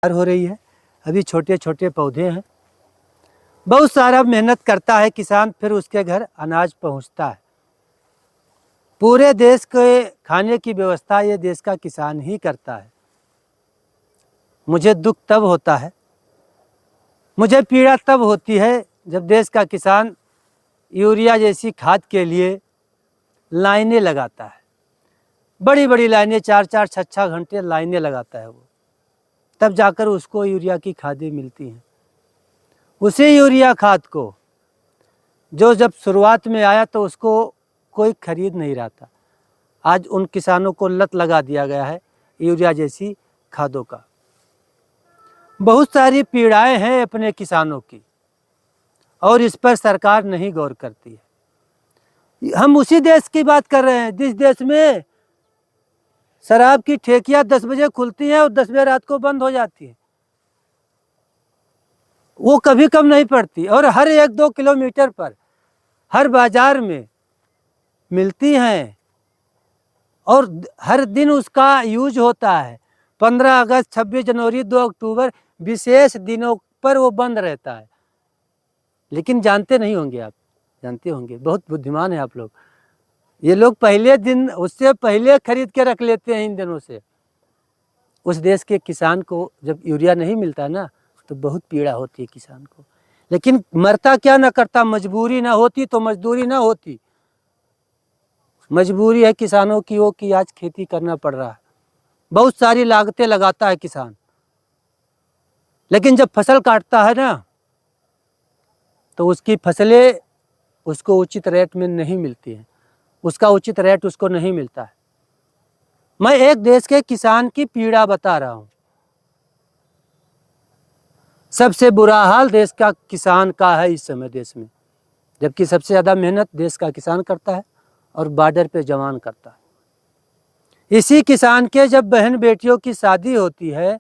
हो रही है, अभी छोटे छोटे पौधे हैं। बहुत सारा मेहनत करता है किसान, फिर उसके घर अनाज पहुंचता है। पूरे देश के खाने की व्यवस्था ये देश का किसान ही करता है। मुझे दुख तब होता है, मुझे पीड़ा तब होती है जब देश का किसान यूरिया जैसी खाद के लिए लाइनें लगाता है। बड़ी बड़ी लाइनें, 4-4, 6-6 घंटे लाइनें लगाता है वो, तब जाकर उसको यूरिया की खादें मिलती हैं। उसी यूरिया खाद को जो जब शुरुआत में आया तो उसको कोई खरीद नहीं रहा था, आज उन किसानों को लत लगा दिया गया है यूरिया जैसी खादों का। बहुत सारी पीड़ाएं हैं अपने किसानों की, और इस पर सरकार नहीं गौर करती है। हम उसी देश की बात कर रहे हैं जिस देश में शराब की ठेकियां 10 बजे खुलती हैं और 10 बजे रात को बंद हो जाती है। वो कभी कम नहीं पड़ती, और हर 1-2 किलोमीटर पर हर बाजार में मिलती हैं, और हर दिन उसका यूज होता है। 15 अगस्त, 26 जनवरी, 2 अक्टूबर विशेष दिनों पर वो बंद रहता है। लेकिन जानते नहीं होंगे आप, जानते होंगे, बहुत बुद्धिमान है आप लोग। ये लोग पहले दिन, उससे पहले खरीद के रख लेते हैं इन दिनों से। उस देश के किसान को जब यूरिया नहीं मिलता ना तो बहुत पीड़ा होती है किसान को, लेकिन मरता क्या ना करता। मजबूरी ना होती तो मजदूरी ना होती। मजबूरी है किसानों की वो कि आज खेती करना पड़ रहा है। बहुत सारी लागतें लगाता है किसान, लेकिन जब फसल काटता है ना तो उसकी फसलें उसको उचित रेट में नहीं मिलती हैं, उसका उचित रेट उसको नहीं मिलता है। मैं एक देश के किसान की पीड़ा बता रहा हूँ। सबसे बुरा हाल देश का किसान का है इस समय देश में, जबकि सबसे ज़्यादा मेहनत देश का किसान करता है और बॉर्डर पे जवान करता है। इसी किसान के जब बहन बेटियों की शादी होती है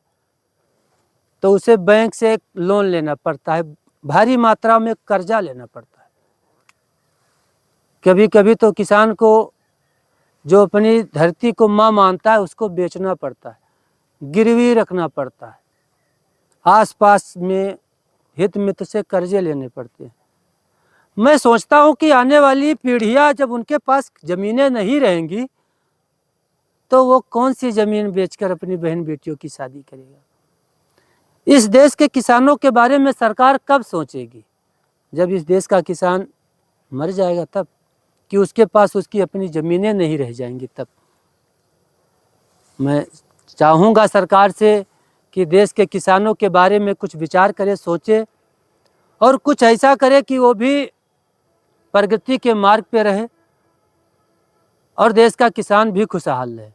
तो उसे बैंक से लोन लेना पड़ता है, भारी मात्रा में कर्जा लेना पड़ता है। कभी कभी तो किसान को जो अपनी धरती को माँ मानता है उसको बेचना पड़ता है, गिरवी रखना पड़ता है, आसपास में हित मित्र से कर्जे लेने पड़ते हैं। मैं सोचता हूँ कि आने वाली पीढ़ियाँ जब उनके पास ज़मीनें नहीं रहेंगी तो वो कौन सी ज़मीन बेचकर अपनी बहन बेटियों की शादी करेगा। इस देश के किसानों के बारे में सरकार कब सोचेगी? जब इस देश का किसान मर जाएगा तब, कि उसके पास उसकी अपनी ज़मीनें नहीं रह जाएंगी तब। मैं चाहूँगा सरकार से कि देश के किसानों के बारे में कुछ विचार करे, सोचे, और कुछ ऐसा करे कि वो भी प्रगति के मार्ग पे रहे और देश का किसान भी खुशहाल रहे।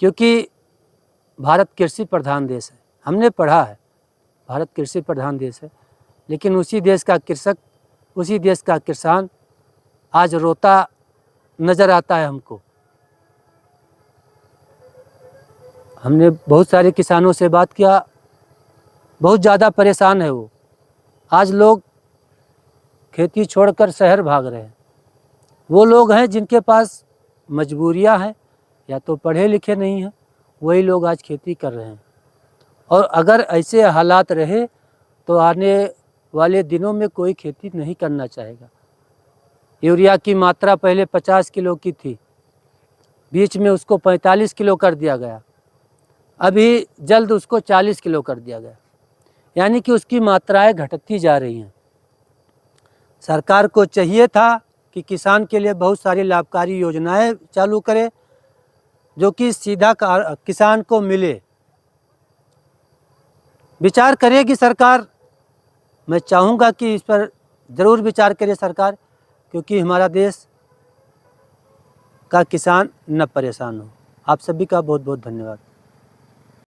क्योंकि भारत कृषि प्रधान देश है, हमने पढ़ा है भारत कृषि प्रधान देश है, लेकिन उसी देश का कृषक, उसी देश का किसान आज रोता नज़र आता है हमको। हमने बहुत सारे किसानों से बात किया, बहुत ज़्यादा परेशान है वो। आज लोग खेती छोड़कर शहर भाग रहे हैं। वो लोग हैं जिनके पास मजबूरियां हैं, या तो पढ़े लिखे नहीं हैं, वही लोग आज खेती कर रहे हैं। और अगर ऐसे हालात रहे तो आने वाले दिनों में कोई खेती नहीं करना चाहेगा। यूरिया की मात्रा पहले 50 किलो की थी, बीच में उसको 45 किलो कर दिया गया, अभी जल्द उसको 40 किलो कर दिया गया, यानी कि उसकी मात्राएं घटती जा रही हैं। सरकार को चाहिए था कि किसान के लिए बहुत सारी लाभकारी योजनाएं चालू करे जो कि सीधा किसान को मिले। विचार करेगी सरकार, मैं चाहूँगा कि इस पर ज़रूर विचार करे सरकार, क्योंकि हमारा देश का किसान न परेशान हो। आप सभी का बहुत बहुत धन्यवाद।